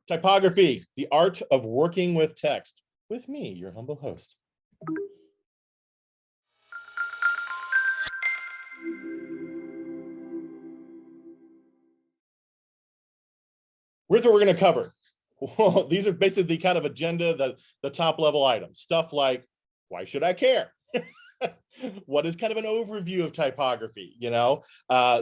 Typography, the art of working with text, with me, your humble host. Here's what we're going to cover. Well, these are basically the kind of agenda, the top level items. Stuff like, why should I care? What is kind of an overview of typography? You know,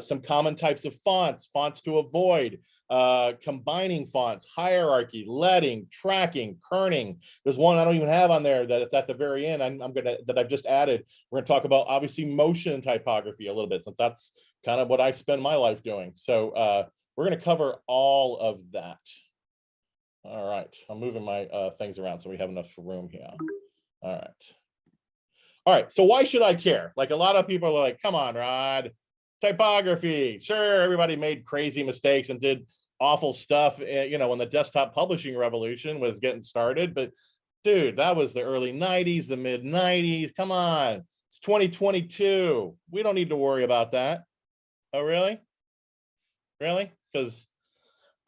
some common types of fonts to avoid, combining fonts, hierarchy, leading, tracking, kerning. There's one I don't even have on there that it's at the very end. that I've just added. We're gonna talk about obviously motion typography a little bit, since that's kind of what I spend my life doing. So we're gonna cover all of that. All right, I'm moving my things around so we have enough room here. All right, so why should I care? Like, a lot of people are like, come on, Rod, typography. Sure, everybody made crazy mistakes and did awful stuff, you know, when the desktop publishing revolution was getting started. But dude, that was the early 90s, the mid 90s. Come on, it's 2022. We don't need to worry about that. Oh, really? Really? Because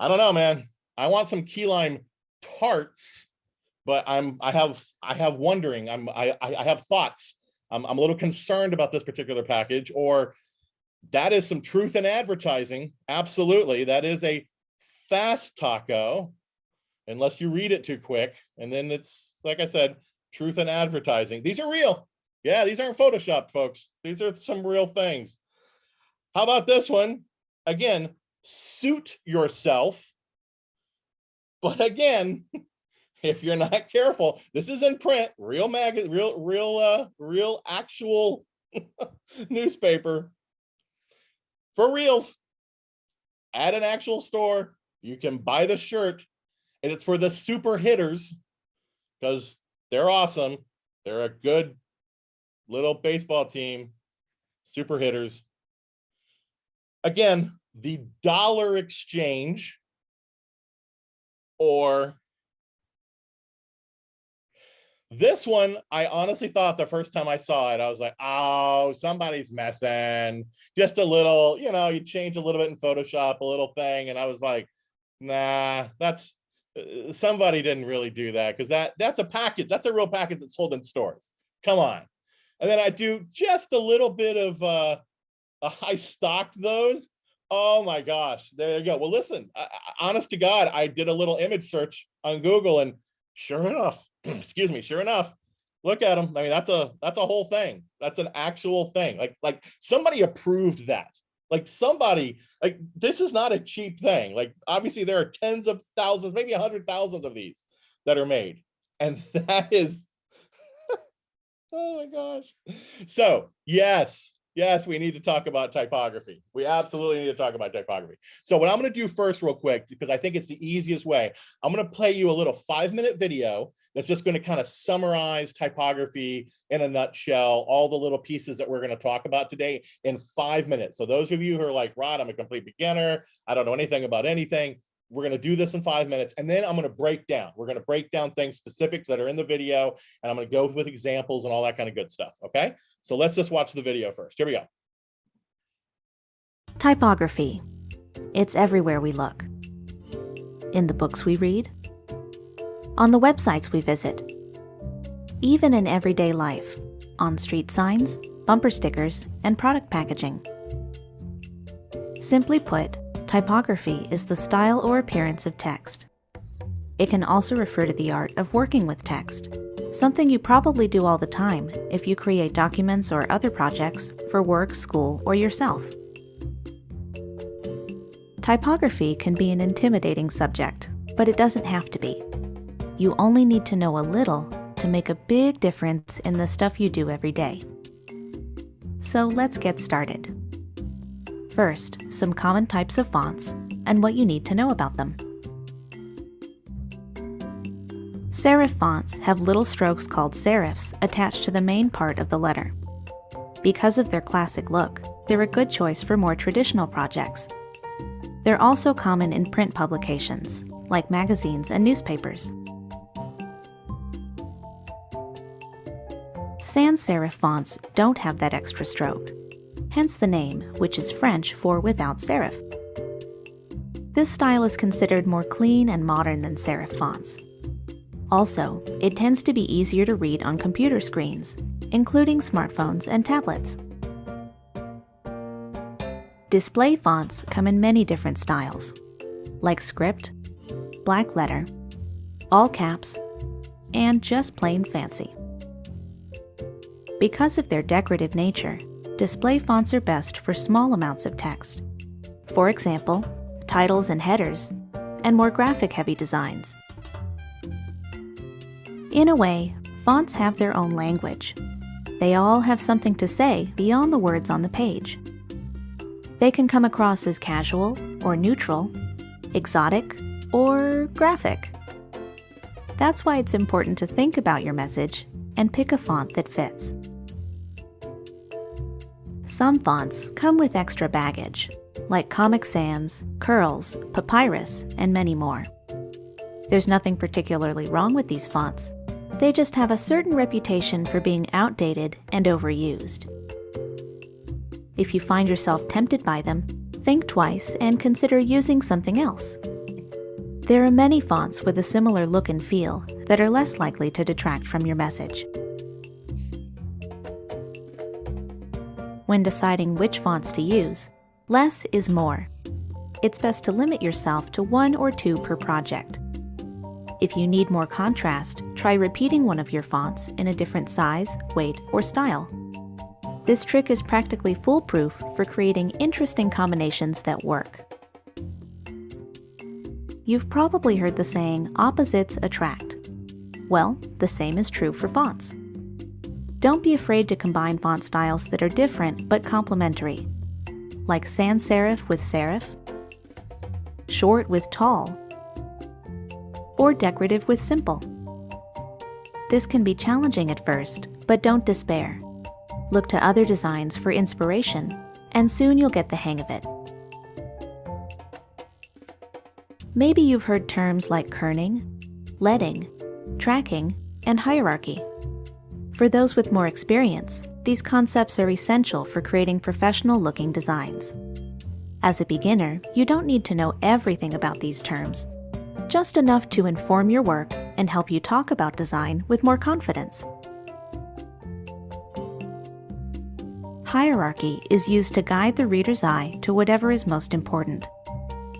I don't know, man. I want some key lime tarts, but I have wondering. I have thoughts. I'm a little concerned about this particular package. Or that is some truth in advertising. Absolutely, that is a fast taco, unless you read it too quick. And then it's, like I said, truth in advertising. These are real. Yeah, these aren't photoshopped, folks. These are some real things. How about this one? Again, suit yourself. But again, if you're not careful, this is in print, real actual newspaper for reals at an actual store. You can buy the shirt, and it's for the super hitters, because they're awesome. They're a good little baseball team, super hitters. Again, the dollar exchange, or this one, I honestly thought the first time I saw it, I was like, oh, somebody's messing. Just a little, you know, you change a little bit in Photoshop, a little thing. And I was like, nah, that's, somebody didn't really do that, because that's a package. That's a real package that's sold in stores. Come on. And then I do just a little bit of, I stocked those. Oh my gosh, there you go. Well, listen, honest to God, I did a little image search on Google, and sure enough, excuse me, sure enough, look at them. I mean, that's a whole thing. That's an actual thing. Like somebody approved that. Like somebody, like, this is not a cheap thing. Like, obviously there are tens of thousands, maybe 100,000 of these that are made. And that is, oh my gosh. So yes, we need to talk about typography. We absolutely need to talk about typography. So what I'm going to do first, real quick, because I think it's the easiest way, I'm going to play you a little 5-minute video that's just going to kind of summarize typography in a nutshell, all the little pieces that we're going to talk about today in 5 minutes. So those of you who are like, Rod, I'm a complete beginner, I don't know anything about anything, we're going to do this in 5 minutes, and then I'm going to break down. We're going to break down things, specifics that are in the video, and I'm going to go with examples and all that kind of good stuff. Okay, so let's just watch the video first. Here we go. Typography. It's everywhere we look. In the books we read, on the websites we visit, even in everyday life, on street signs, bumper stickers, and product packaging. Simply put, typography is the style or appearance of text. It can also refer to the art of working with text, something you probably do all the time if you create documents or other projects for work, school, or yourself. Typography can be an intimidating subject, but it doesn't have to be. You only need to know a little to make a big difference in the stuff you do every day. So let's get started. First, some common types of fonts and what you need to know about them. Serif fonts have little strokes called serifs attached to the main part of the letter. Because of their classic look, they're a good choice for more traditional projects. They're also common in print publications, like magazines and newspapers. Sans serif fonts don't have that extra stroke, hence the name, which is French for without serif. This style is considered more clean and modern than serif fonts. Also, it tends to be easier to read on computer screens, including smartphones and tablets. Display fonts come in many different styles, like script, black letter, all caps, and just plain fancy. Because of their decorative nature, display fonts are best for small amounts of text. For example, titles and headers, and more graphic-heavy designs. In a way, fonts have their own language. They all have something to say beyond the words on the page. They can come across as casual or neutral, exotic or graphic. That's why it's important to think about your message and pick a font that fits. Some fonts come with extra baggage, like Comic Sans, Curls, Papyrus, and many more. There's nothing particularly wrong with these fonts. They just have a certain reputation for being outdated and overused. If you find yourself tempted by them, think twice and consider using something else. There are many fonts with a similar look and feel that are less likely to detract from your message. When deciding which fonts to use, less is more. It's best to limit yourself to 1 or 2 per project. If you need more contrast, try repeating one of your fonts in a different size, weight, or style. This trick is practically foolproof for creating interesting combinations that work. You've probably heard the saying, opposites attract. Well, the same is true for fonts. Don't be afraid to combine font styles that are different but complementary, like sans serif with serif, short with tall, or decorative with simple. This can be challenging at first, but don't despair. Look to other designs for inspiration, and soon you'll get the hang of it. Maybe you've heard terms like kerning, leading, tracking, and hierarchy. For those with more experience, these concepts are essential for creating professional-looking designs. As a beginner, you don't need to know everything about these terms, just enough to inform your work and help you talk about design with more confidence. Hierarchy is used to guide the reader's eye to whatever is most important.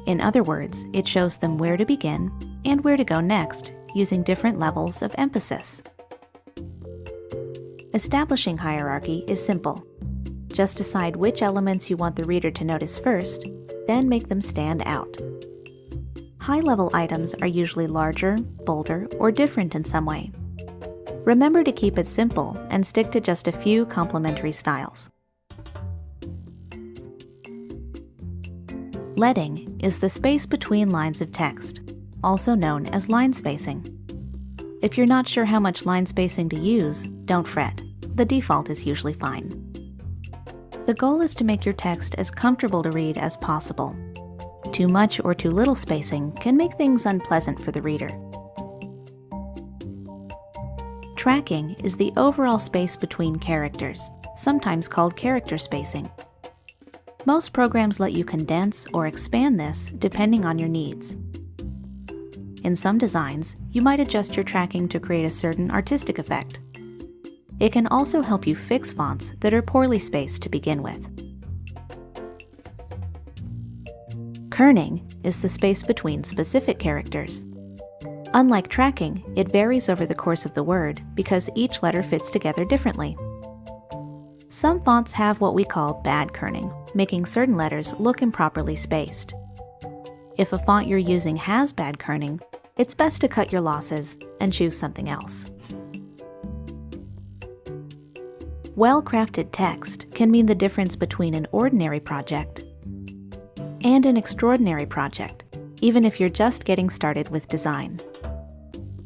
In other words, it shows them where to begin and where to go next, using different levels of emphasis. Establishing hierarchy is simple. Just decide which elements you want the reader to notice first, then make them stand out. High-level items are usually larger, bolder, or different in some way. Remember to keep it simple and stick to just a few complementary styles. Leading is the space between lines of text, also known as line spacing. If you're not sure how much line spacing to use, don't fret. The default is usually fine. The goal is to make your text as comfortable to read as possible. Too much or too little spacing can make things unpleasant for the reader. Tracking is the overall space between characters, sometimes called character spacing. Most programs let you condense or expand this depending on your needs. In some designs, you might adjust your tracking to create a certain artistic effect. It can also help you fix fonts that are poorly spaced to begin with. Kerning is the space between specific characters. Unlike tracking, it varies over the course of the word because each letter fits together differently. Some fonts have what we call bad kerning, making certain letters look improperly spaced. If a font you're using has bad kerning, it's best to cut your losses and choose something else. Well-crafted text can mean the difference between an ordinary project and an extraordinary project, even if you're just getting started with design.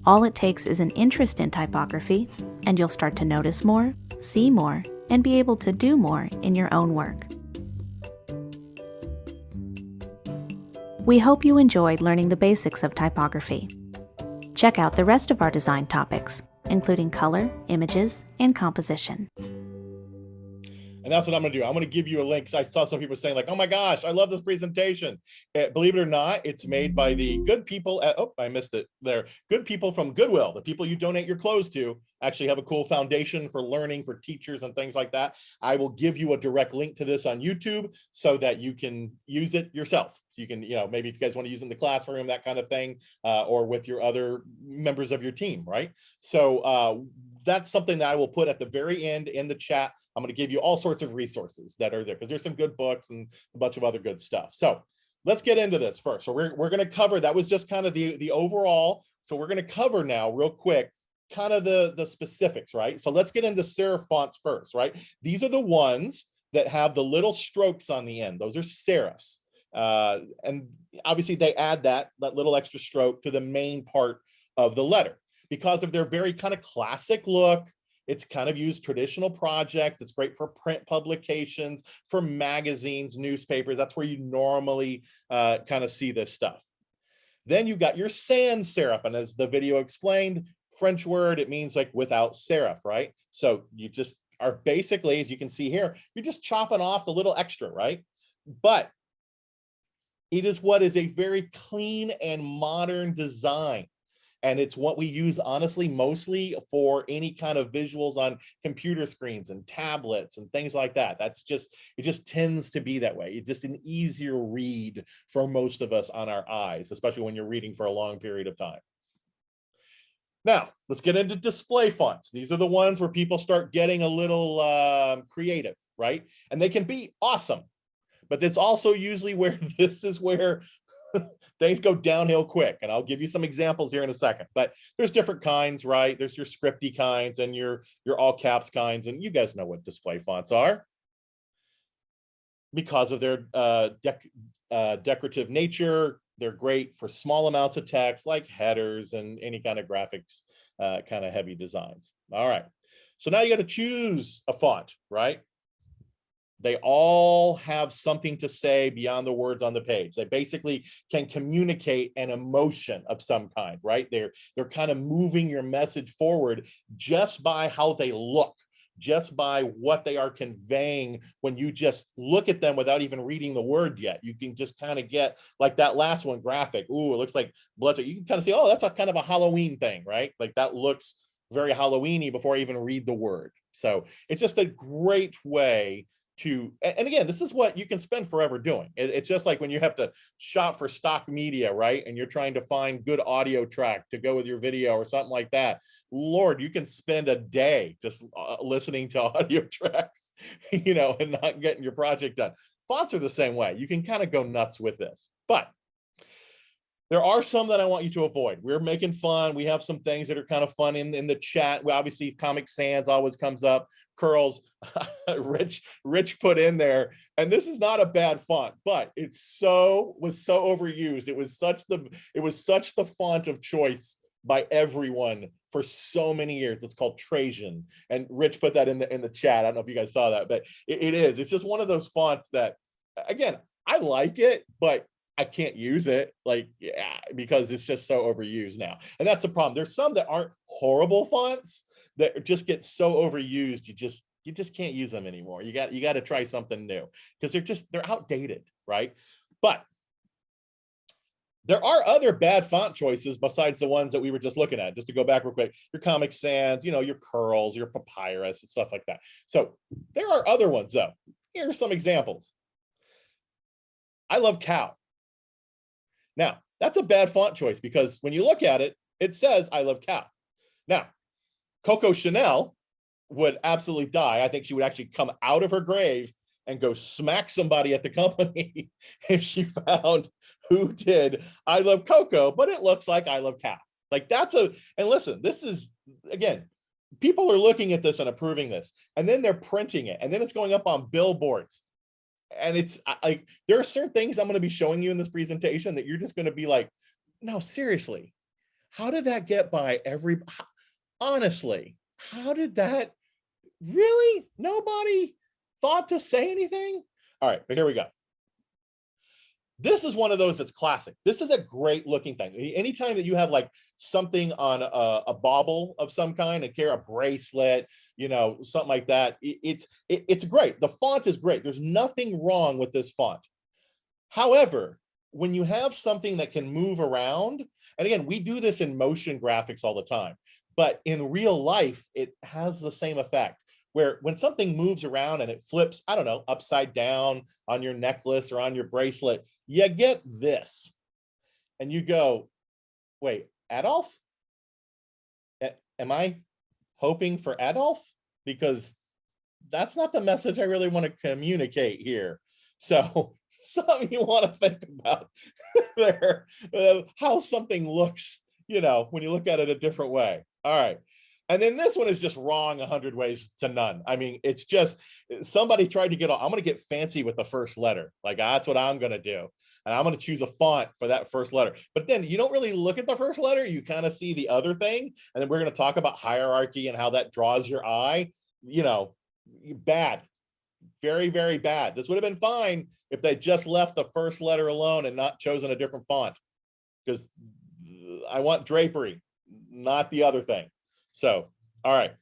All it takes is an interest in typography, and you'll start to notice more, see more, and be able to do more in your own work. We hope you enjoyed learning the basics of typography. Check out the rest of our design topics, including color, images, and composition. And that's what I'm going to do. I'm going to give you a link, because I saw some people saying like, oh my gosh, I love this presentation. Believe it or not, it's made by the good people at, oh, I missed it there. Good people from Goodwill, the people you donate your clothes to, actually have a cool foundation for learning for teachers and things like that. I will give you a direct link to this on YouTube so that you can use it yourself. So you can, maybe if you guys want to use it in the classroom, that kind of thing, or with your other members of your team, right? So that's something that I will put at the very end in the chat. I'm going to give you all sorts of resources that are there, because there's some good books and a bunch of other good stuff. So let's get into this first. So we're going to cover, that was just kind of the overall. So we're going to cover now real quick, kind of the specifics, right? So let's get into serif fonts first, right? These are the ones that have the little strokes on the end. Those are serifs. And obviously they add that little extra stroke to the main part of the letter, because of their very kind of classic look. It's kind of used traditional projects. It's great for print publications, for magazines, newspapers. That's where you normally kind of see this stuff. Then you got your sans serif. And as the video explained, French word, it means like without serif, right? So you just are basically, as you can see here, you're just chopping off the little extra, right? But it is what is a very clean and modern design. And it's what we use, honestly, mostly for any kind of visuals on computer screens and tablets and things like that. That's just, it just tends to be that way. It's just an easier read for most of us on our eyes, especially when you're reading for a long period of time. Now, let's get into display fonts. These are the ones where people start getting a little creative, right? And they can be awesome, but it's also usually where this is where things go downhill quick. And I'll give you some examples here in a second, but there's different kinds, right? There's your scripty kinds and your all caps kinds. And you guys know what display fonts are because of their decorative nature. They're great for small amounts of text like headers and any kind of graphics, kind of heavy designs. All right. So now you got to choose a font, right? They all have something to say beyond the words on the page. They basically can communicate an emotion of some kind, right? They're kind of moving your message forward just by how they look, just by what they are conveying. When you just look at them without even reading the word yet, you can just kind of get like that last one, graphic. Ooh, it looks like blood. You can kind of say, oh, that's a kind of a Halloween thing, right? Like that looks very Halloween-y before I even read the word. So it's just a great way to, and again, this is what you can spend forever doing. It's just like when you have to shop for stock media, right? And you're trying to find good audio track to go with your video or something like that. Lord, you can spend a day just listening to audio tracks, and not getting your project done. Fonts are the same way. You can kind of go nuts with this, but there are some that I want you to avoid. We're making fun. We have some things that are kind of fun in the chat. We obviously Comic Sans always comes up. Curls, Rich put in there, and this is not a bad font, but was so overused. It was such the font of choice by everyone for so many years. It's called Trajan, and Rich put that in the chat. I don't know if you guys saw that, but it is. It's just one of those fonts that, again, I like it, but I can't use it, because it's just so overused now. And that's the problem. There's some that aren't horrible fonts that just get so overused, you just can't use them anymore. You got to try something new, because they're outdated, right? But there are other bad font choices besides the ones that we were just looking at. Just to go back real quick, your Comic Sans, your Curls, your Papyrus, and stuff like that. So there are other ones though. Here are some examples. I love Cow. Now, that's a bad font choice, because when you look at it, it says I love Cow. Now, Coco Chanel would absolutely die. I think she would actually come out of her grave and go smack somebody at the company if she found who did I love Coco, but it looks like I love Cow. Like and listen, this is, again, people are looking at this and approving this, and then they're printing it, and then it's going up on billboards. And it's like, there are certain things I'm going to be showing you in this presentation that you're just going to be like, no, seriously, how did that get by honestly, how did that really? Nobody thought to say anything? All right, but here we go. This is one of those that's classic. This is a great looking thing. Anytime that you have like something on a bauble of some kind, a bracelet, you know, something like that, it's great. The font is great. There's nothing wrong with this font. However, when you have something that can move around, and again, we do this in motion graphics all the time, but in real life, it has the same effect where when something moves around and it flips, I don't know, upside down on your necklace or on your bracelet, you get this. And you go, wait, Adolf? Am I hoping for Adolf? Because that's not the message I really want to communicate here. So something you want to think about there, how something looks, you know, when you look at it a different way. All right. And then this one is just wrong 100 ways to none. I mean, it's just somebody tried to I'm going to get fancy with the first letter. Like, that's what I'm going to do. And I'm going to choose a font for that first letter. But then you don't really look at the first letter. You kind of see the other thing. And then we're going to talk about hierarchy and how that draws your eye. You know, bad. Very, very bad. This would have been fine if they just left the first letter alone and not chosen a different font. Because I want not the other thing. So, all right,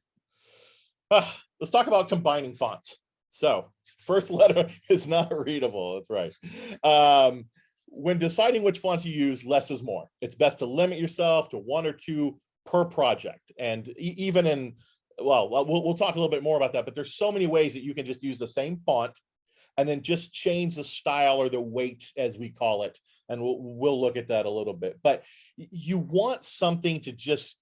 let's talk about combining fonts. So first letter is not readable. That's right. When deciding which fonts you use, less is more. It's best to limit yourself to 1 or 2 per project. And even in, well, we'll talk a little bit more about that, but there's so many ways that you can just use the same font and then just change the style or the weight, as we call it. And we'll look at that a little bit. But you want something to just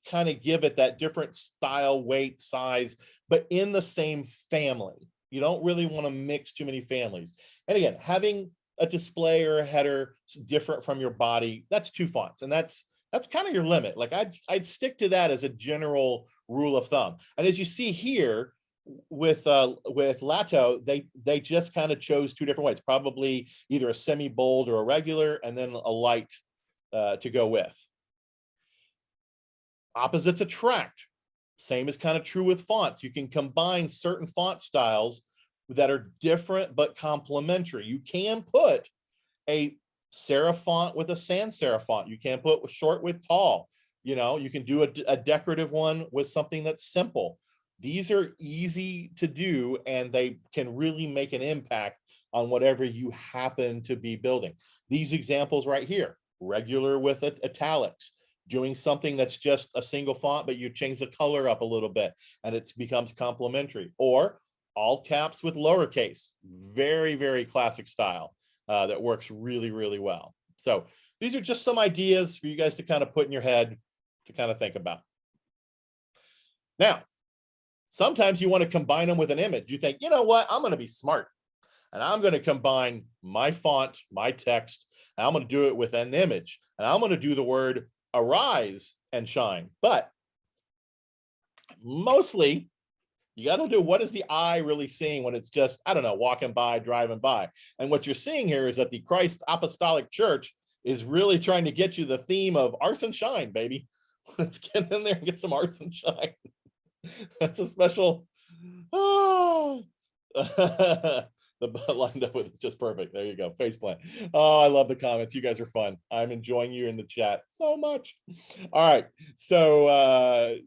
kind of give it that different style, weight, size, but in the same family. You don't really want to mix too many families. And again, having a display or a header different from your body, that's 2 fonts. And that's kind of your limit. Like I'd stick to that as a general rule of thumb. And as you see here with Lato, they just kind of chose 2 different ways, probably either a semi-bold or a regular, and then a light to go with. Opposites attract. Same is kind of true with fonts. You can combine certain font styles that are different but complementary. You can put a serif font with a sans serif font. You can put short with tall. You know, you can do a decorative one with something that's simple. These are easy to do, and they can really make an impact on whatever you happen to be building. These examples right here, regular with italics, doing something that's just a single font, but you change the color up a little bit and it becomes complementary, or all caps with lowercase. Very, very classic style that works really, really well. So these are just some ideas for you guys to kind of put in your head to kind of think about. Now, sometimes you want to combine them with an image. You think, you know what, I'm going to be smart and I'm going to combine my font, my text, and I'm going to do it with an image, and I'm going to do the word arise and shine. But mostly you got to do, what is the eye really seeing when it's just, I don't know, walking by, driving by? And what you're seeing here is that the Christ Apostolic Church is really trying to get you the theme of arse and shine, baby. Let's get in there and get some arse and shine. That's a special, the butt lined up with it, just perfect. There you go, faceplant. Oh, I love the comments. You guys are fun. I'm enjoying you in the chat so much. All right, so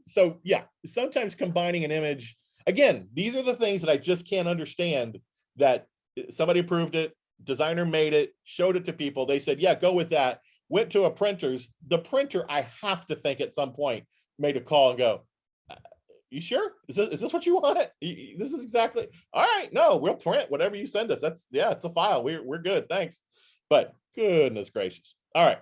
yeah, sometimes combining an image, again, these are the things that I just can't understand, that somebody approved it, designer made it, showed it to people, they said, yeah, go with that, went to a printer's, the printer, I have to think at some point made a call and go, you sure? Is this what you want? This is exactly, all right, no, we'll print whatever you send us. That's, yeah, it's a file. We're good, thanks. But goodness gracious. All right.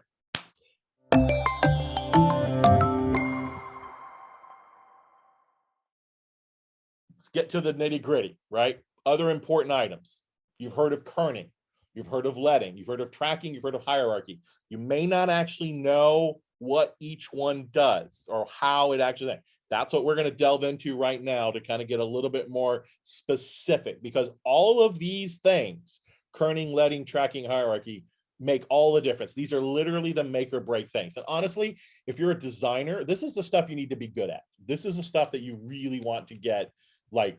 Let's get to the nitty gritty, right? Other important items. You've heard of kerning. You've heard of leading. You've heard of tracking. You've heard of hierarchy. You may not actually know what each one does or how it actually, that's what we're going to delve into right now to kind of get a little bit more specific, because all of these things, kerning, leading, tracking, hierarchy, make all the difference. These are literally the make or break things. And honestly, if you're a designer, this is the stuff you need to be good at. This is the stuff that you really want to get, like,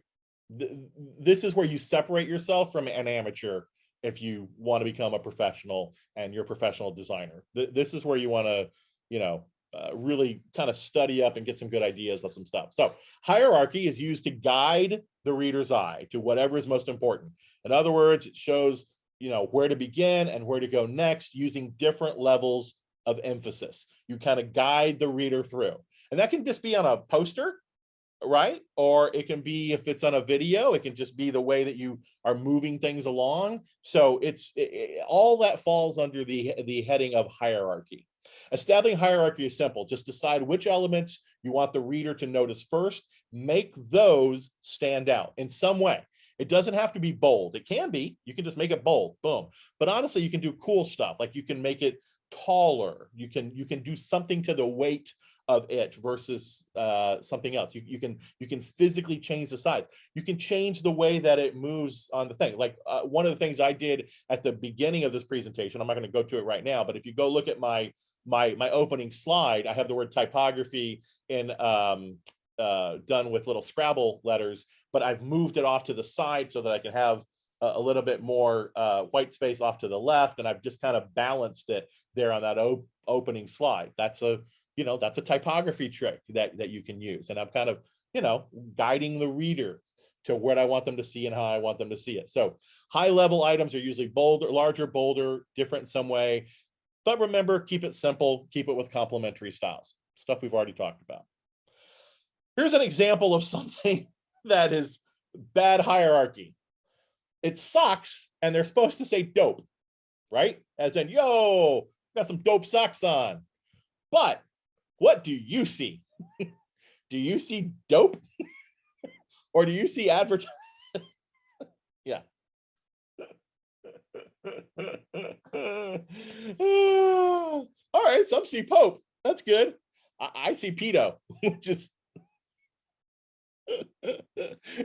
this is where you separate yourself from an amateur if you want to become a professional and you're a professional designer. This is where you want to, you know, really kind of study up and get some good ideas of some stuff. So hierarchy is used to guide the reader's eye to whatever is most important. In other words, it shows, you know, where to begin and where to go next using different levels of emphasis. You kind of guide the reader through. And that can just be on a poster, right? Or it can be, if it's on a video, it can just be the way that you are moving things along. So all that falls under the heading of hierarchy. Establishing hierarchy is simple. Just decide which elements you want the reader to notice first. Make those stand out in some way. It doesn't have to be bold. It can be. You can just make it bold. Boom. But honestly, you can do cool stuff. Like you can make it taller. You can do something to the weight of it versus something else. You can physically change the size. You can change the way that it moves on the thing. Like one of the things I did at the beginning of this presentation, I'm not going to go to it right now, but if you go look at my opening slide, I have the word typography in done with little Scrabble letters, but I've moved it off to the side so that I can have a little bit more white space off to the left, and I've just kind of balanced it there on that opening slide. That's a typography trick that you can use, and I'm kind of, you know, guiding the reader to what I want them to see and how I want them to see it. So high level items are usually bolder, larger, bolder, different in some way. But remember, keep it simple, keep it with complementary styles, stuff we've already talked about. Here's an example of something that is bad hierarchy. It sucks, and they're supposed to say dope, right? As in, yo, got some dope socks on. But what do you see? Do you see dope? Or do you see advertising? Yeah. All right, some see Pope. That's good. I see pedo, which is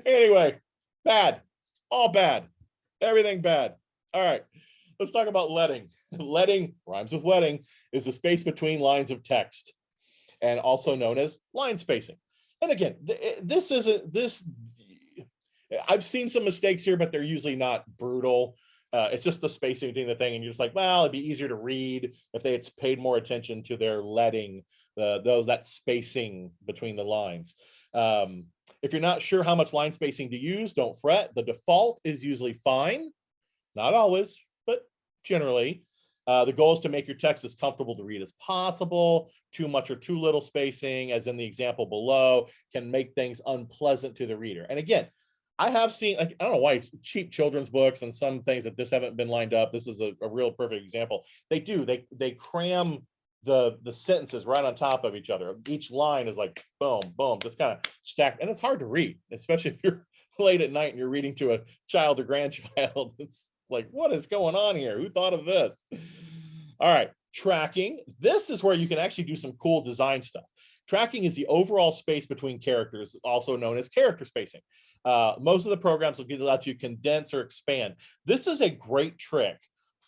anyway, bad. All bad. Everything bad. All right, let's talk about leading. Leading rhymes with wedding is the space between lines of text, and also known as line spacing. And again, this isn't this. I've seen some mistakes here, but they're usually not brutal. It's just the spacing between the thing, and you're just like, well, it'd be easier to read if they had paid more attention to their leading, that spacing between the lines. If you're not sure how much line spacing to use, don't fret. The default is usually fine, not always, but generally. The goal is to make your text as comfortable to read as possible. Too much or too little spacing, as in the example below, can make things unpleasant to the reader. And again, I have seen, I don't know why, cheap children's books and some things that just haven't been lined up. This is a real perfect example. They cram the sentences right on top of each other. Each line is like boom, boom, just kind of stacked, and it's hard to read, especially if you're late at night and you're reading to a child or grandchild. It's like, what is going on here? Who thought of this? All right, tracking. This is where you can actually do some cool design stuff. Tracking is the overall space between characters, also known as character spacing. Most of the programs will allow you to condense or expand. This is a great trick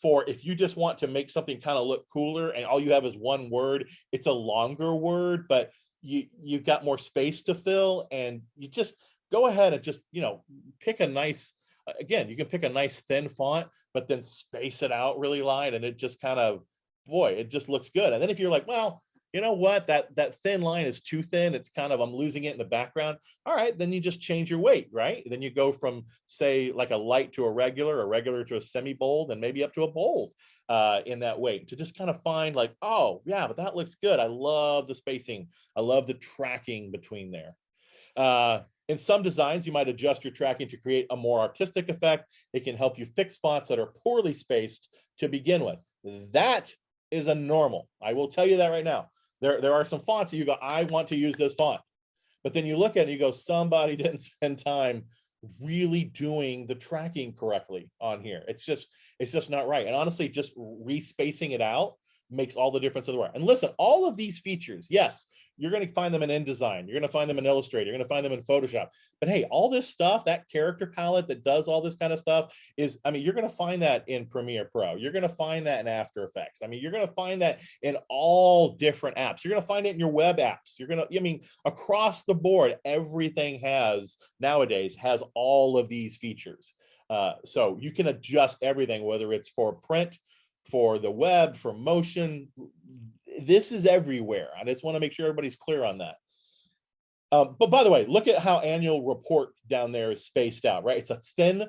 for if you just want to make something kind of look cooler and all you have is one word. It's a longer word, but you've got more space to fill, and you just go ahead and just, you know, pick a nice, again, you can pick a nice thin font, but then space it out really light, and it just kind of, boy, it just looks good. And then if you're like, well, you know what, that thin line is too thin, it's kind of, I'm losing it in the background. All right, then you just change your weight, right? Then you go from, say, like a light to a regular to a semi-bold, and maybe up to a bold in that weight, to just kind of find like, oh yeah, but that looks good. I love the spacing. I love the tracking between there. In some designs, you might adjust your tracking to create a more artistic effect. It can help you fix fonts that are poorly spaced to begin with. That is a normal. I will tell you that right now. There are some fonts that you go, I want to use this font. But then you look at it and you go, somebody didn't spend time really doing the tracking correctly on here. It's just not right. And honestly, just respacing it out makes all the difference in the world. And listen, all of these features, yes, you're going to find them in InDesign, you're going to find them in Illustrator, you're going to find them in Photoshop. But hey, all this stuff, that character palette that does all this kind of stuff is, I mean, you're going to find that in Premiere Pro. You're going to find that in After Effects. I mean, you're going to find that in all different apps. You're going to find it in your web apps. You're going to, I mean, across the board, everything nowadays has all of these features. So you can adjust everything, whether it's for print, for the web, for motion. This is everywhere. I just want to make sure everybody's clear on that. But by the way, look at how annual report down there is spaced out, right? It's a thin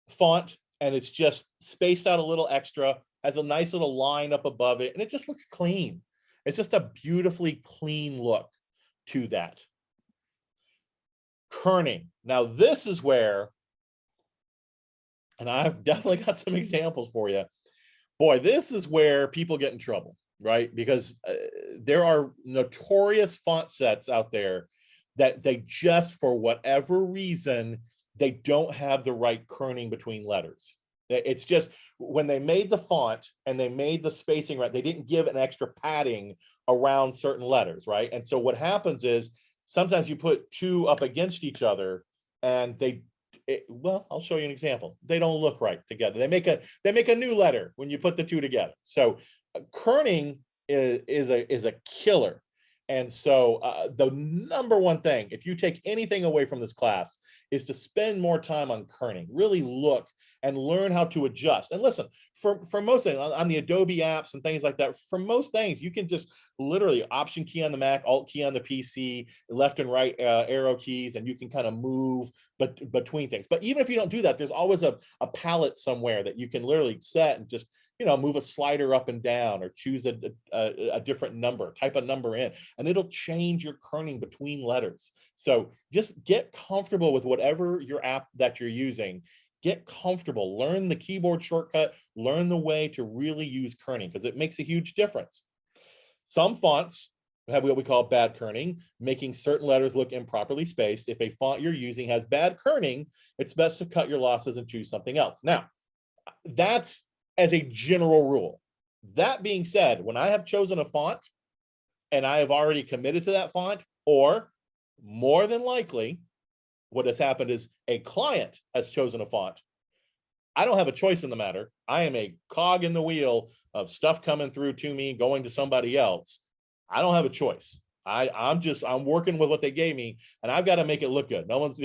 font and it's just spaced out a little extra, has a nice little line up above it, and it just looks clean. It's just a beautifully clean look to that. Kerning. Now this is where, and I've definitely got some examples for you. Boy, this is where people get in trouble, right? Because there are notorious font sets out there that they just, for whatever reason, they don't have the right kerning between letters. It's just when they made the font and they made the spacing right, they didn't give an extra padding around certain letters, right? And so what happens is sometimes you put two up against each other and well, I'll show you an example. They don't look right together. They make a new letter when you put the two together. So kerning is a killer. And so the number one thing, if you take anything away from this class, is to spend more time on kerning. Really look and learn how to adjust. And listen, for most things on the Adobe apps and things like that, for most things, you can just literally Option key on the Mac, Alt key on the PC, left and right arrow keys, and you can kind of move between things. But even if you don't do that, there's always a palette somewhere that you can literally set and just, you know, move a slider up and down or choose a different number, type a number in, and it'll change your kerning between letters. So just get comfortable with whatever your app that you're using. Get comfortable, learn the keyboard shortcut, learn the way to really use kerning because it makes a huge difference. Some fonts have what we call bad kerning, making certain letters look improperly spaced. If a font you're using has bad kerning, it's best to cut your losses and choose something else. Now, that's as a general rule. That being said, when I have chosen a font and I have already committed to that font, or more than likely, what has happened is a client has chosen a font. I don't have a choice in the matter. I am a cog in the wheel of stuff coming through to me, going to somebody else. I don't have a choice. I'm working with what they gave me, and I've got to make it look good. No one's,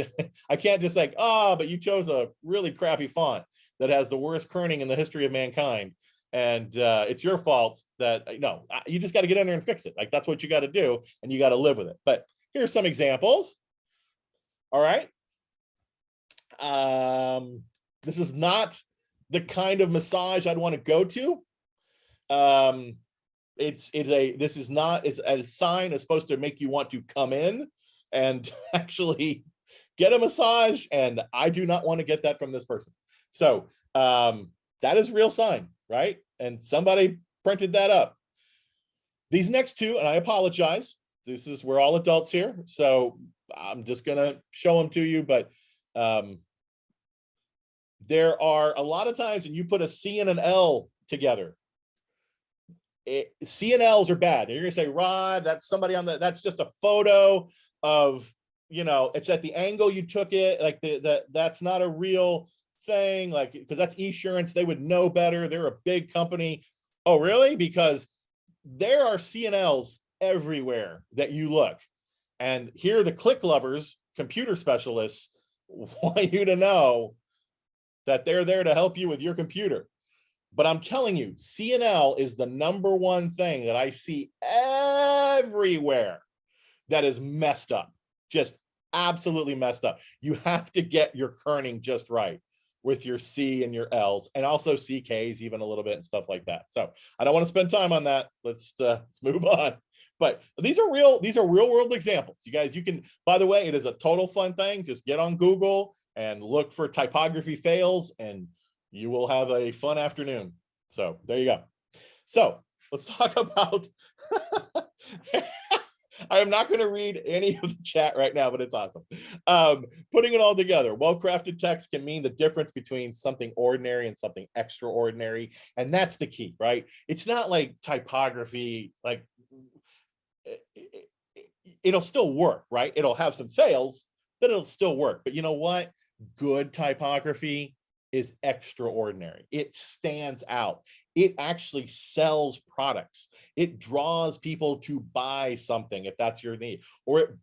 I can't just like, but you chose a really crappy font that has the worst kerning in the history of mankind. And it's your fault that, no, you just got to get in there and fix it. Like, that's what you got to do, and you got to live with it. But here's some examples. All right. This is not the kind of massage I'd want to go to. This is not, it's a sign is supposed to make you want to come in and actually get a massage. And I do not want to get that from this person. So that is a real sign, right? And somebody printed that up. These next two, and I apologize, we're all adults here, so I'm just gonna show them to you, but there are a lot of times when you put a C and an L together, C and L's are bad. And you're gonna say, Rod, that's somebody on that's just a photo of, you know, it's at the angle you took it, like that's not a real thing, like, because that's Esurance, they would know better, they're a big company. Oh, really? Because there are C and L's everywhere that you look. And here the click lovers, computer specialists, want you to know that they're there to help you with your computer. But I'm telling you, C&L is the number one thing that I see everywhere that is messed up, just absolutely messed up. You have to get your kerning just right with your C and your L's, and also CKs even a little bit and stuff like that. So I don't want to spend time on that. Let's move on. But these are real world examples. You guys, you can, by the way, it is a total fun thing. Just get on Google and look for typography fails, and you will have a fun afternoon. So there you go. So let's talk about, I am not going to read any of the chat right now, but it's awesome. Putting it all together, well-crafted text can mean the difference between something ordinary and something extraordinary. And that's the key, right? It's not like typography, like it'll still work, right? It'll have some fails, but it'll still work. But you know what? Good typography is extraordinary. It stands out. It actually sells products. It draws people to buy something if that's your need, or it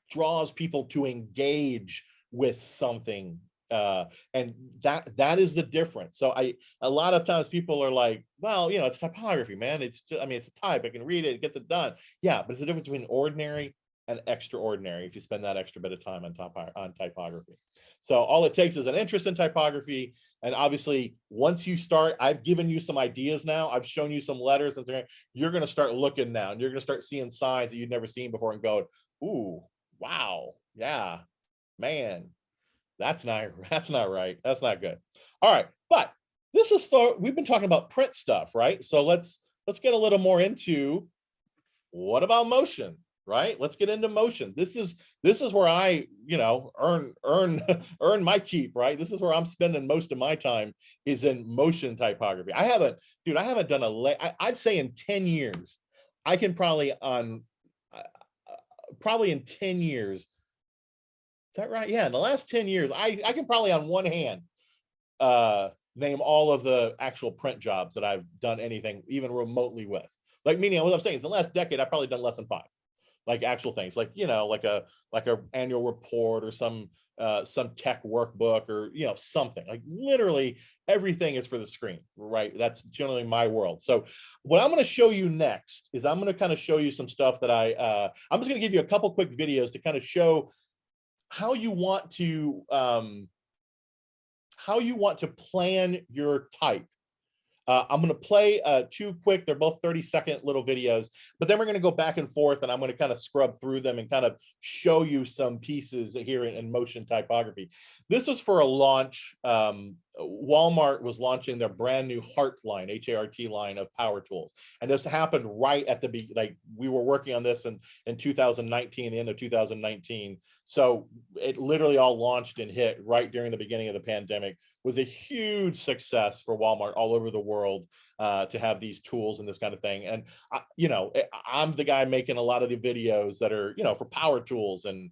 draws people to engage with something And that is the difference. So a lot of times people are like, well, it's typography, man. It's just, I mean, it's a type, I can read it, it gets it done. Yeah, but it's the difference between ordinary and extraordinary if you spend that extra bit of time on typography. So all it takes is an interest in typography. And obviously, once you start, I've given you some ideas now. I've shown you some letters, and you're going to start looking now, and you're going to start seeing signs that you've never seen before, and go, ooh, wow, yeah, man, that's not right. That's not good. All right, but we've been talking about print stuff, right? So let's get a little more into, what about motion? Right? Let's get into motion. This is where I, earn my keep, right? This is where I'm spending most of my time, is in motion typography. I haven't done I'd say in 10 years, I can probably in 10 years. Is that right? Yeah, in the last 10 years, I can probably on one hand name all of the actual print jobs that I've done anything even remotely with. Like, meaning what I'm saying is, the last decade I've probably done less than 5. Like actual things, like like a annual report, or some tech workbook, or something. Like literally everything is for the screen, right? That's generally my world. So what I'm going to show you next is, I'm going to kind of show you some stuff that I'm just going to give you a couple quick videos to kind of show how you want to plan your type. I'm going to play 2 quick, they're both 30-second little videos, but then we're going to go back and forth, and I'm going to kind of scrub through them and kind of show you some pieces here in motion typography. This was for a launch. Walmart was launching their brand new Hart line, H-A-R-T line of power tools. And this happened right at the beginning. Like, we were working on this in 2019, the end of 2019. So it literally all launched and hit right during the beginning of the pandemic. Was a huge success for Walmart all over the world to have these tools and this kind of thing. And I'm the guy making a lot of the videos that are for power tools and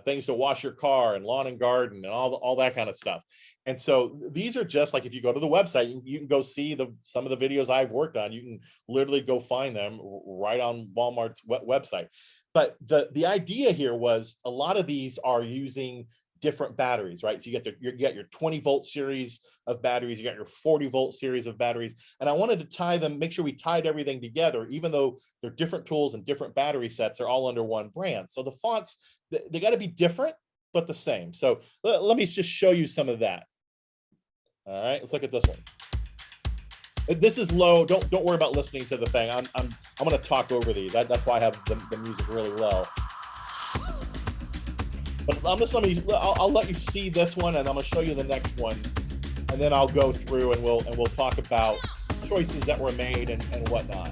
things to wash your car and lawn and garden and all that kind of stuff. And so these are just like, if you go to the website, you can go see some of the videos I've worked on. You can literally go find them right on Walmart's website. But the idea here was, a lot of these are using different batteries, right? So you get your 20-volt series of batteries, you got your 40-volt series of batteries, and I wanted to tie them, make sure we tied everything together, even though they're different tools and different battery sets, they're all under one brand. So the fonts, they got to be different but the same. So let me just show you some of that. All right, let's look at this one. This is low. Don't worry about listening to the thing. I'm going to talk over these. That's why I have the music really low. But I'll let you see this one, and I'm going to show you the next one, and then I'll go through and we'll talk about choices that were made and whatnot.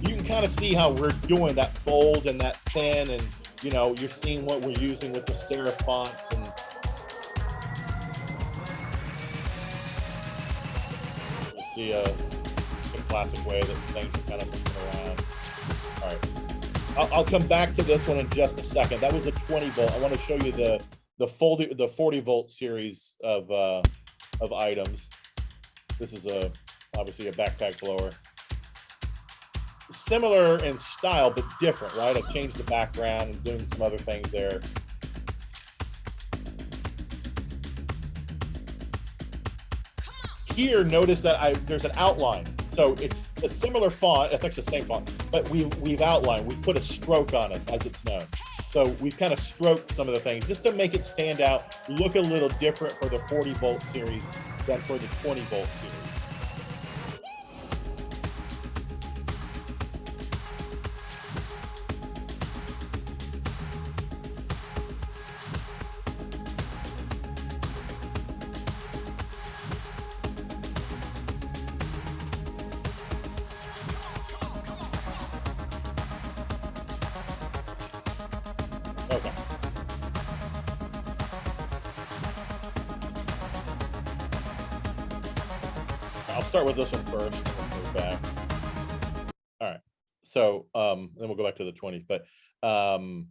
You can kind of see how we're doing that bold and that thin, and you're seeing what we're using with the serif fonts, and you see a classic way that things are kind of moving around. All right. I'll come back to this one in just a second. That was a 20-volt. I want to show you the 40-volt series of items. This is obviously a backpack blower. Similar in style, but different, right? I've changed the background and doing some other things there. Here, notice that there's an outline. So it's a similar font, it's actually the same font, but we've outlined, we put a stroke on it, as it's known. So we've kind of stroked some of the things just to make it stand out, look a little different for the 40-volt series than for the 20-volt series. Okay. I'll start with this one first, and then move back. All right. So then we'll go back to the 20s, but so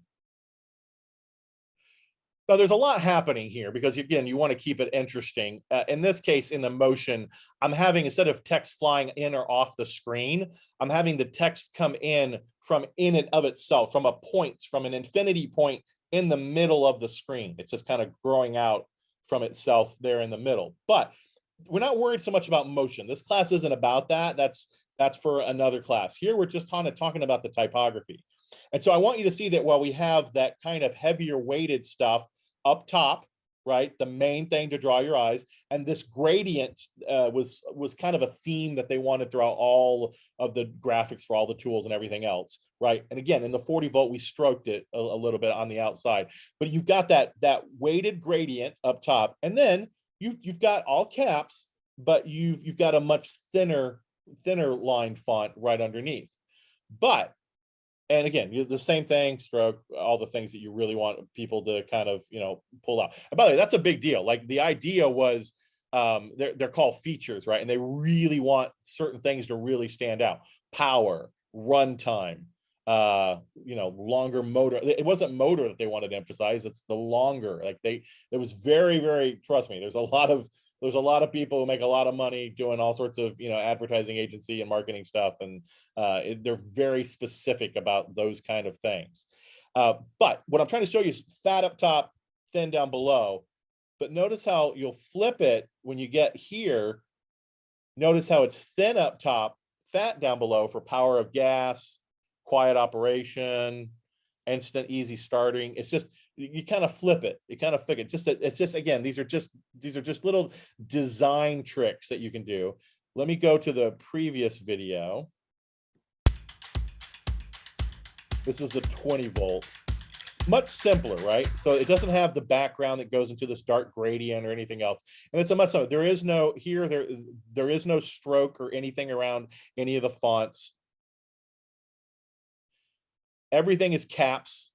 there's a lot happening here, because again, you want to keep it interesting. In this case, in the motion, I'm having, instead of text flying in or off the screen, I'm having the text come in from in and of itself, from a point, from an infinity point in the middle of the screen. It's just kind of growing out from itself there in the middle. But we're not worried so much about motion. This class isn't about that. That's for another class. Here we're just kind of talking about the typography. And so I want you to see that while we have that kind of heavier weighted stuff up top, right, the main thing to draw your eyes, and this gradient was kind of a theme that they wanted throughout all of the graphics for all the tools and everything else, right? And again, in the 40 volt, we stroked it a little bit on the outside, but you've got that weighted gradient up top, and then you've got all caps, but you've got a much thinner lined font right underneath. But and again, the same thing, stroke, all the things that you really want people to kind of, pull out. And by the way, that's a big deal. Like the idea was, they're called features, right? And they really want certain things to really stand out. Power, runtime, longer motor. It wasn't motor that they wanted to emphasize. It's the longer. Like it was very, very, trust me, there's a lot of people who make a lot of money doing all sorts of, advertising agency and marketing stuff. And they're very specific about those kind of things. But what I'm trying to show you is fat up top, thin down below. But notice how you'll flip it when you get here. Notice how it's thin up top, fat down below for power of gas, quiet operation, instant easy starting. It's just, you kind of flip it. You kind of figure it's just, again, these are just little design tricks that you can do. Let me go to the previous video. This is the 20 volt, much simpler, right? So it doesn't have the background that goes into this dark gradient or anything else. And it's a much simpler. There is no here, there is no stroke or anything around any of the fonts. Everything is caps.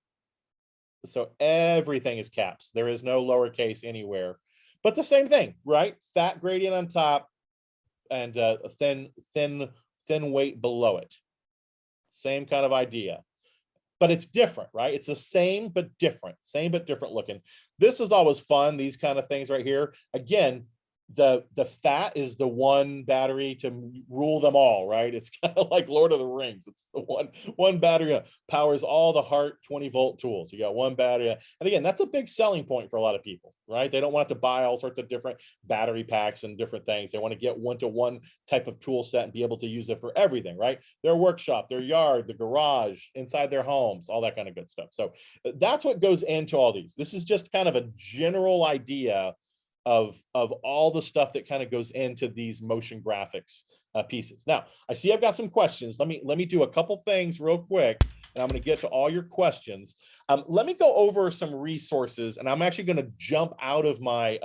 So everything is caps. There is no lowercase anywhere, but the same thing, right? Fat gradient on top and a thin weight below it. Same kind of idea, but it's different, right? It's the same, but different, looking. This is always fun. These kind of things right here. Again, the fat is the one battery to rule them all, right? It's kind of like Lord of the Rings. It's the one battery powers all the Hart 20 volt tools. You got one battery, and again, that's a big selling point for a lot of people, right? They don't want to buy all sorts of different battery packs and different things. They want to get one-to-one type of tool set and be able to use it for everything, right? Their workshop, their yard, the garage, inside their homes, all that kind of good stuff. So that's what goes into all these. This is just kind of a general idea of all the stuff that kind of goes into these motion graphics pieces. Now, I see I've got some questions. Let me do a couple things real quick, and I'm going to get to all your questions. Let me go over some resources, and I'm actually going to jump out of my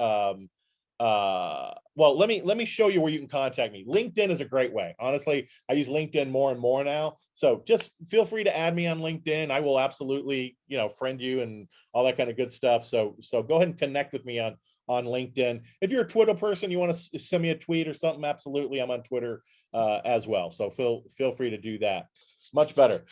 well, let me show you where you can contact me. LinkedIn is a great way. Honestly, I use LinkedIn more and more now. So just feel free to add me on LinkedIn. I will absolutely, friend you and all that kind of good stuff. So go ahead and connect with me on LinkedIn. If you're a Twitter person, you want to send me a tweet or something, absolutely. I'm on Twitter as well. So feel free to do that. Much better.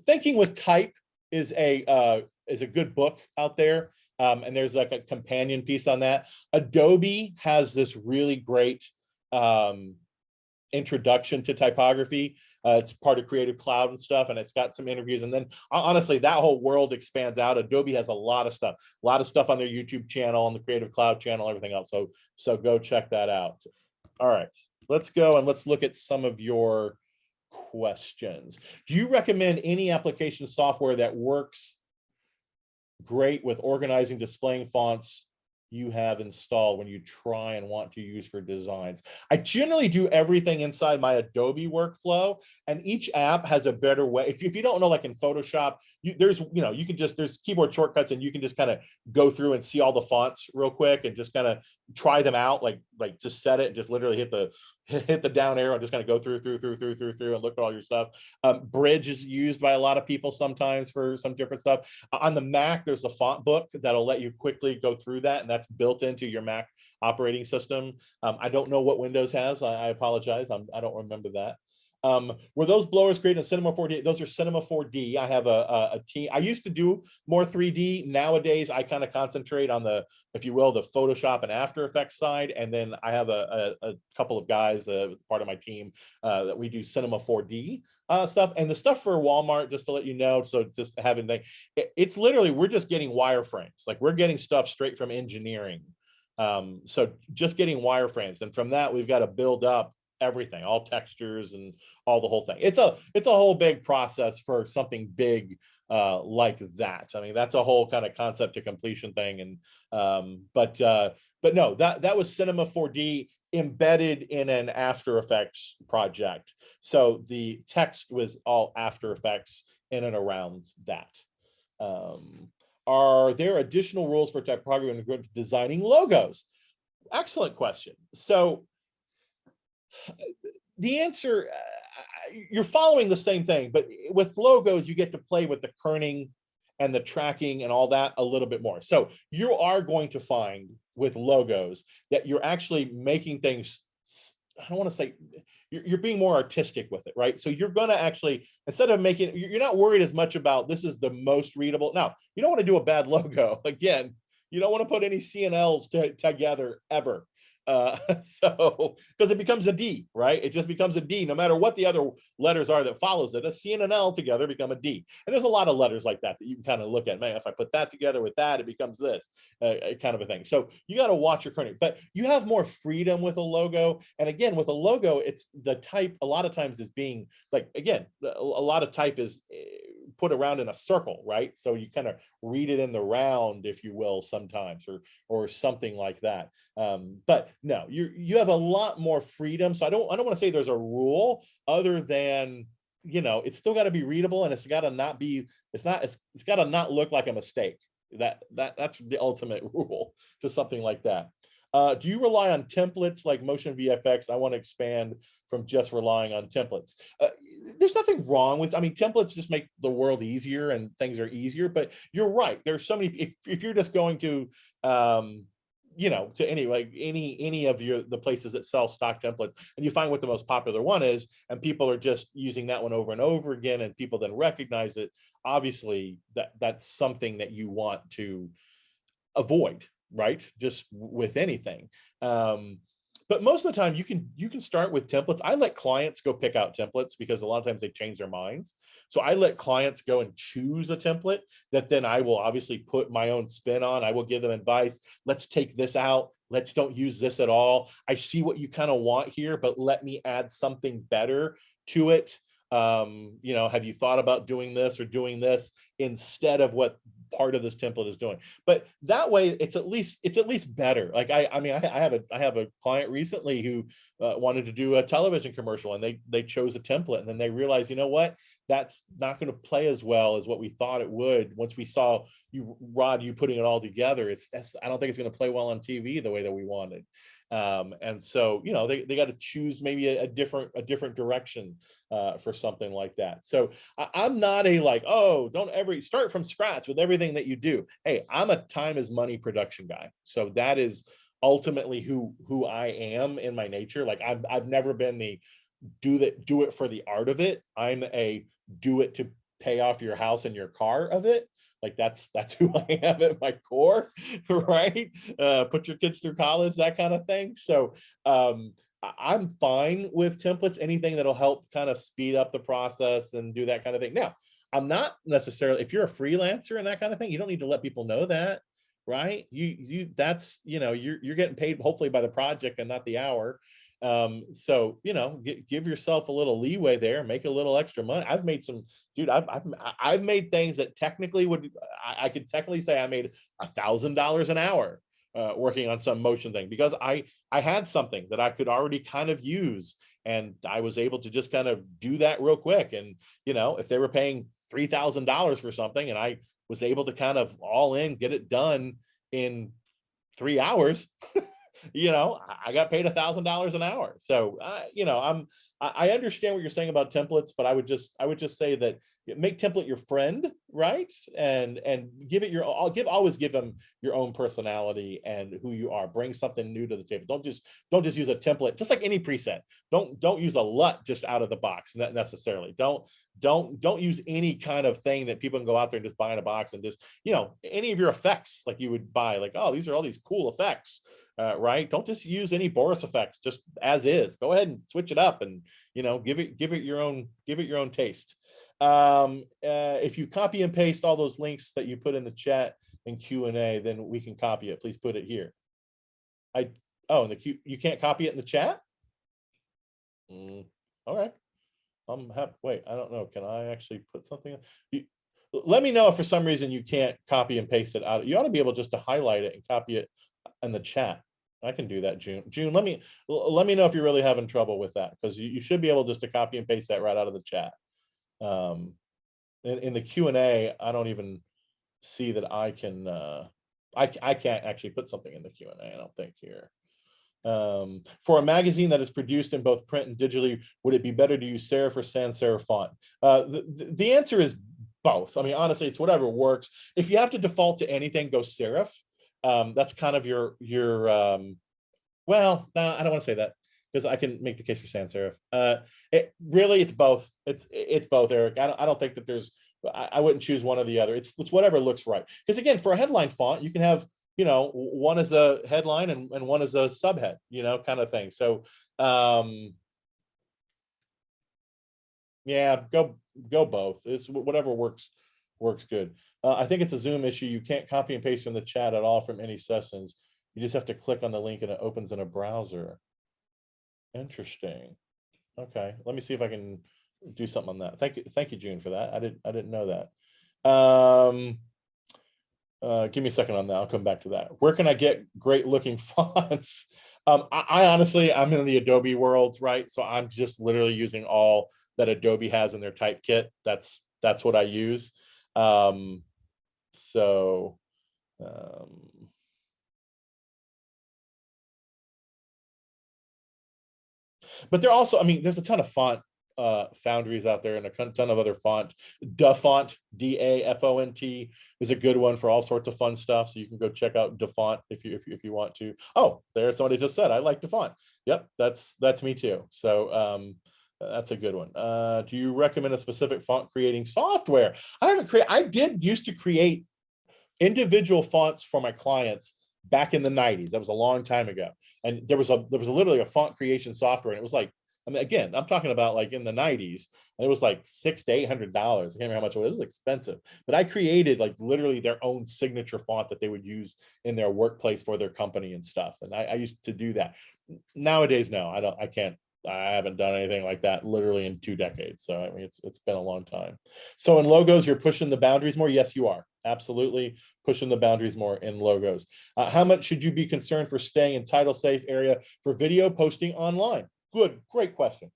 Thinking with Type is a good book out there. And there's like a companion piece on that. Adobe has this really great introduction to typography. It's part of Creative Cloud and stuff, and it's got some interviews. And then honestly, that whole world expands out. Adobe has a lot of stuff on their YouTube channel, on the Creative Cloud channel, everything else. So go check that out. All right, let's go and let's look at some of your questions. Do you recommend any application software that works great with organizing, displaying fonts you have installed when you try and want to use for designs? I generally do everything inside my Adobe workflow, and each app has a better way. If you don't know, like in Photoshop, there's keyboard shortcuts, and you can just kind of go through and see all the fonts real quick and just kind of try them out, like just set it and just literally hit the down arrow and just kind of go through and look at all your stuff. Bridge is used by a lot of people sometimes for some different stuff. On the Mac, there's a font book that'll let you quickly go through that, and that's built into your Mac operating system. I don't know what Windows has. I apologize. I don't remember that. Were those blowers created in Cinema 4D? Those are Cinema 4D. I have a team. I used to do more 3D. Nowadays, I kind of concentrate on the, if you will, the Photoshop and After Effects side. And then I have a couple of guys, part of my team, that we do Cinema 4D stuff. And the stuff for Walmart, just to let you know, so just having it's literally, we're just getting wireframes. Like we're getting stuff straight from engineering. So just getting wireframes. And from that, we've got to build up everything, all textures and all the whole thing. It's a whole big process for something big like that. I mean, that's a whole kind of concept to completion thing. And but no, that was Cinema 4D embedded in an After Effects project. So the text was all After Effects in and around that. Are there additional rules for typography when it comes to designing logos? Excellent question. So the answer, you're following the same thing, but with logos, you get to play with the kerning and the tracking and all that a little bit more. So you are going to find with logos that you're actually making things, I don't want to say, you're being more artistic with it, right? So you're going to actually, instead of making, you're not worried as much about this is the most readable. Now, you don't want to do a bad logo. Again, you don't want to put any CNLs together ever. So because it becomes a D, right? It just becomes a D no matter what the other letters are that follows it. A C and an L together become a D. And there's a lot of letters like that you can kind of look at. Man, if I put that together with that, it becomes this kind of a thing. So you got to watch your kerning, but you have more freedom with a logo. And again, with a logo, it's the type a lot of times is being like, again, a lot of type is put around in a circle, right? So you kind of read it in the round, if you will, sometimes, or something like that. But no, you have a lot more freedom. So I don't want to say there's a rule other than, you know, it's still got to be readable, and it's got to not be, it's got to not look like a mistake. That's the ultimate rule to something like that. Do you rely on templates like Motion VFX? I want to expand from just relying on templates. There's nothing wrong with, I mean, templates just make the world easier and things are easier, but you're right. There's so many, if you're just going to, you know, to any of the places that sell stock templates, and you find what the most popular one is, and people are just using that one over and over again, and people then recognize it, obviously that's something that you want to avoid, right? Just with anything. But most of the time you can start with templates. I let clients go pick out templates because a lot of times they change their minds. So I let clients go and choose a template that then I will obviously put my own spin on. I will give them advice. Let's take this out. Let's don't use this at all. I see what you kind of want here, but let me add something better to it. You know, have you thought about doing this or doing this instead of what part of this template is doing? But that way it's at least better. Like I mean, I have a client recently who wanted to do a television commercial, and they chose a template, and then they realized, you know what, that's not going to play as well as what we thought it would. Once we saw you, Rod, you putting it all together, I don't think it's going to play well on TV the way that we wanted. And so, you know, they got to choose maybe a different direction for something like that. So I'm not a like, oh, don't ever start from scratch with everything that you do. Hey, I'm a time is money production guy. So that is ultimately who I am in my nature. Like I've never been the do it for the art of it. I'm a do it to pay off your house and your car of it. Like that's who I am at my core, right? Put your kids through college, that kind of thing. So I'm fine with templates, anything that'll help kind of speed up the process and do that kind of thing. Now, I'm not necessarily, if you're a freelancer and that kind of thing, you don't need to let people know that, right? That's, you know, you're getting paid hopefully by the project and not the hour. So, you know, give yourself a little leeway there, make a little extra money. I've made some, dude, I've made things that technically I could technically say I made $1,000 an hour working on some motion thing, because I had something that I could already kind of use, and I was able to just kind of do that real quick. And, you know, if they were paying $3,000 for something and I was able to kind of all in, get it done in 3 hours, you know, I got paid $1,000 an hour. So, you know, I understand what you're saying about templates, but I would just say that make template your friend, right? And give it your, always give them your own personality and who you are. Bring something new to the table. Don't just use a template, just like any preset. Don't use a LUT just out of the box necessarily. Don't use any kind of thing that people can go out there and just buy in a box and just, any of your effects like you would buy, like, oh, these are all these cool effects. Right? Don't just use any Boris effects just as is. Go ahead and switch it up and give it your own taste. If you copy and paste all those links that you put in the chat and Q&A, then we can copy it. Please put it here. Oh, in the Q, you can't copy it in the chat? All right. Wait, I don't know. Can I actually put something? Let me know if for some reason you can't copy and paste it out. You ought to be able just to highlight it and copy it in the chat. I can do that, June. Let me know if you're really having trouble with that, because you should be able just to copy and paste that right out of the chat. In the Q&A, I don't even see that I can. I can't actually put something in the Q&A. I don't think here. For a magazine that is produced in both print and digitally, would it be better to use serif or sans serif font? The answer is both. I mean, honestly, it's whatever works. If you have to default to anything, go serif. That's kind of your well, no, I don't want to say that, because I can make the case for sans serif. It's both. It's both, Eric. I don't think that there's, I wouldn't choose one or the other. It's whatever looks right. Because again, for a headline font, you can have, one is a headline and one is a subhead, kind of thing. So yeah, go both. It's whatever works good. I think it's a Zoom issue. You can't copy and paste from the chat at all from any sessions. You just have to click on the link and it opens in a browser. Interesting. Okay, let me see if I can do something on that. Thank you, June, for that. I didn't know that. Give me a second on that. I'll come back to that. Where can I get great looking fonts? I honestly, I'm in the Adobe world, right? So I'm just literally using all that Adobe has in their type kit. That's what I use. But there also, I mean, there's a ton of font foundries out there and a ton of other font. Dafont, D-A-F-O-N-T, is a good one for all sorts of fun stuff. So you can go check out Dafont if you want to. Oh, there's somebody just said I like Dafont. Yep, that's me too. So that's a good one. Do you recommend a specific font creating software? I did used to create individual fonts for my clients back in the 90s. That was a long time ago. And there was literally a font creation software. And it was like, I mean, again, I'm talking about like in the 90s, and it was like $600 to $800. I can't remember how much it was. It was expensive, but I created like literally their own signature font that they would use in their workplace for their company and stuff. And I used to do that. Nowadays, no, I haven't done anything like that literally in 2 decades. So I mean, it's been a long time. So in logos, you're pushing the boundaries more. Yes, you are absolutely pushing the boundaries more in logos. How much should you be concerned for staying in title safe area for video posting online? Great question.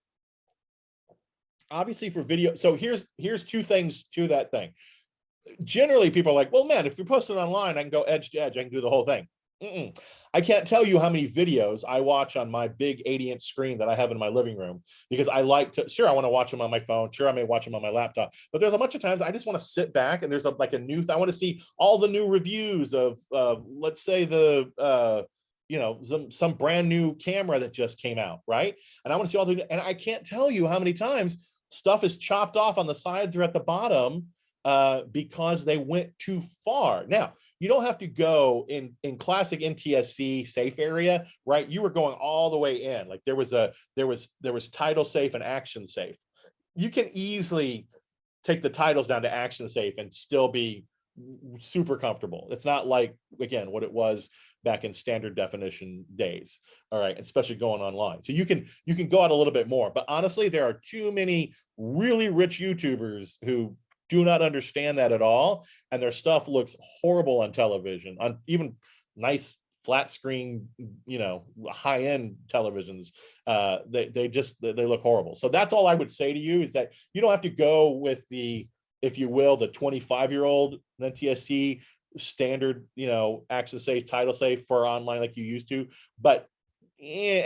Obviously for video. So here's 2 things to that thing. Generally, people are like, well, man, if you're posting online, I can go edge to edge. I can do the whole thing. I can't tell you how many videos I watch on my big 80-inch screen that I have in my living room, because I like to, sure, I want to watch them on my phone. Sure, I may watch them on my laptop, but there's a bunch of times I just want to sit back and there's I want to see all the new reviews of let's say some brand new camera that just came out, right? And I want to see and I can't tell you how many times stuff is chopped off on the sides or at the bottom because they went too far. Now, you don't have to go in classic NTSC safe area, right? You were going all the way in. Like there was title safe and action safe. You can easily take the titles down to action safe and still be super comfortable. It's not like, again, what it was back in standard definition days. All right, especially going online. So you can go out a little bit more, but honestly, there are too many really rich YouTubers who do not understand that at all, and their stuff looks horrible on television, on even nice flat screen, high-end televisions. They look horrible. So that's all I would say to you, is that you don't have to go with the, if you will, the 25-year-old NTSC standard, action safe, title safe for online like you used to. But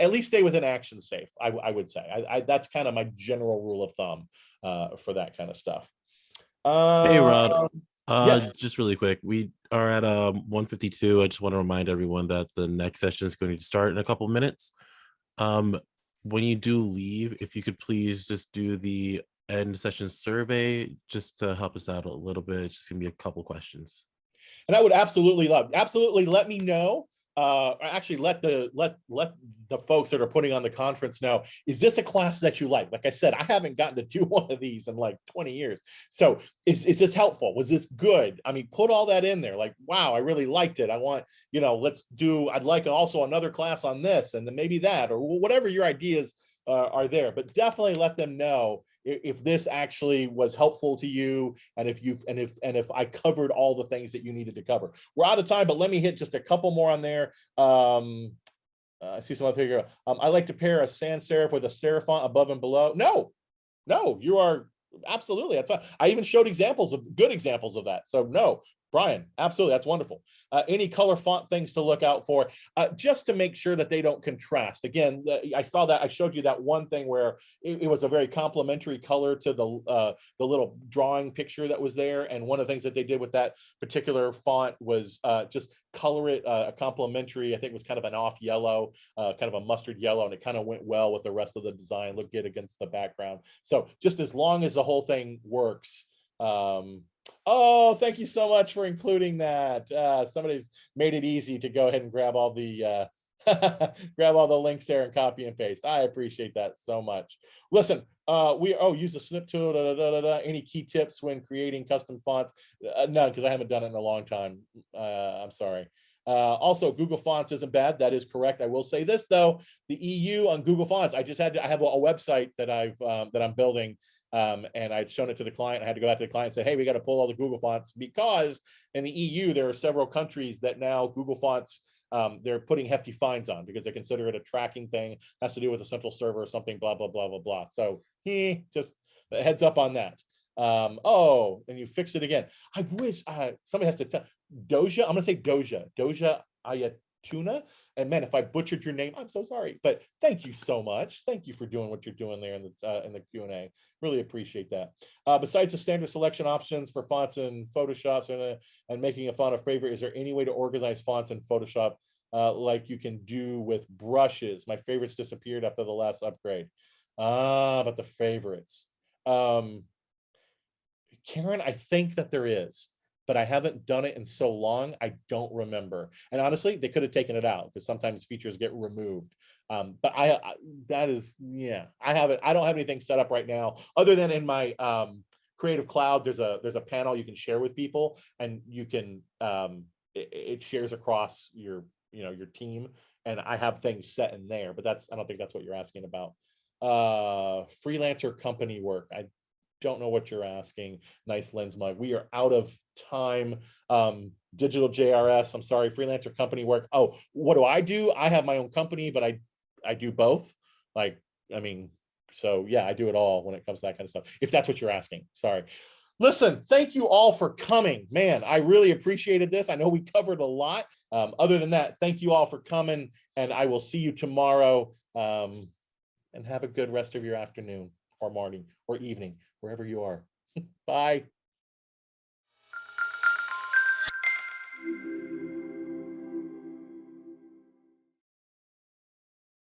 at least stay within action safe. I would say that's kind of my general rule of thumb for that kind of stuff. Hey Rod, Yes. just really quick, we are at 1:52. I just want to remind everyone that the next session is going to start in a couple minutes. When you do leave, if you could please just do the end session survey just to help us out a little bit. It's just gonna be a couple questions. And I would absolutely let me know. Actually, let the folks that are putting on the conference know, is this a class that you like? Like I said, I haven't gotten to do one of these in like 20 years. So is this helpful? Was this good? I mean, put all that in there. Like, wow, I really liked it. I want, I'd like also another class on this, and then maybe that, or whatever your ideas are there. But definitely let them know if this actually was helpful to you, and if I covered all the things that you needed to cover. We're out of time, but let me hit just a couple more on there. I see someone figure. I like to pair a sans serif with a serif font above and below. No, you are absolutely. That's fine. I even showed good examples of that. So no, Brian, absolutely, that's wonderful. Any color font things to look out for, just to make sure that they don't contrast. Again, I showed you that one thing where it was a very complementary color to the little drawing picture that was there. And one of the things that they did with that particular font was just color it a complementary, I think it was kind of an off yellow, kind of a mustard yellow, and it kind of went well with the rest of the design, looked good against the background. So just as long as the whole thing works. Oh, thank you so much for including that. Somebody's made it easy to go ahead and grab all the grab all the links there and copy and paste. I appreciate that so much. Listen, use the snip tool. Any key tips when creating custom fonts? None, because I haven't done it in a long time. I'm sorry. Also, Google Fonts isn't bad. That is correct. I will say this though: the EU on Google Fonts. I have a website that I'm building. And I'd shown it to the client. I had to go back to the client and say, hey, we got to pull all the Google fonts, because in the EU, there are several countries that now Google Fonts, they're putting hefty fines on because they consider it a tracking thing, has to do with a central server or something, blah, blah, blah, blah, blah. So just a heads up on that. And you fixed it again. I wish somebody has to tell Doja. I'm going to say Doja Ayatuna. And man, if I butchered your name, I'm so sorry. But thank you so much. Thank you for doing what you're doing there in the Q&A. Really appreciate that. Besides the standard selection options for fonts and Photoshop and making a font a favorite, is there any way to organize fonts in Photoshop like you can do with brushes? My favorites disappeared after the last upgrade. But the favorites. Karen, I think that there is, but I haven't done it in so long, I don't remember. And honestly, they could have taken it out because sometimes features get removed. But I don't have anything set up right now other than in my Creative Cloud. There's a panel you can share with people, and you can it shares across your team, and I have things set in there. But I don't think that's what you're asking about. Freelancer company work. I don't know what you're asking. Nice lens mug. We are out of time. Digital JRS, I'm sorry. Freelancer company work. Oh, what do? I have my own company, but I do both. So yeah, I do it all when it comes to that kind of stuff, if that's what you're asking. Sorry. Listen, thank you all for coming. Man, I really appreciated this. I know we covered a lot. Other than that, thank you all for coming, and I will see you tomorrow. And have a good rest of your afternoon or morning or evening, wherever you are. Bye.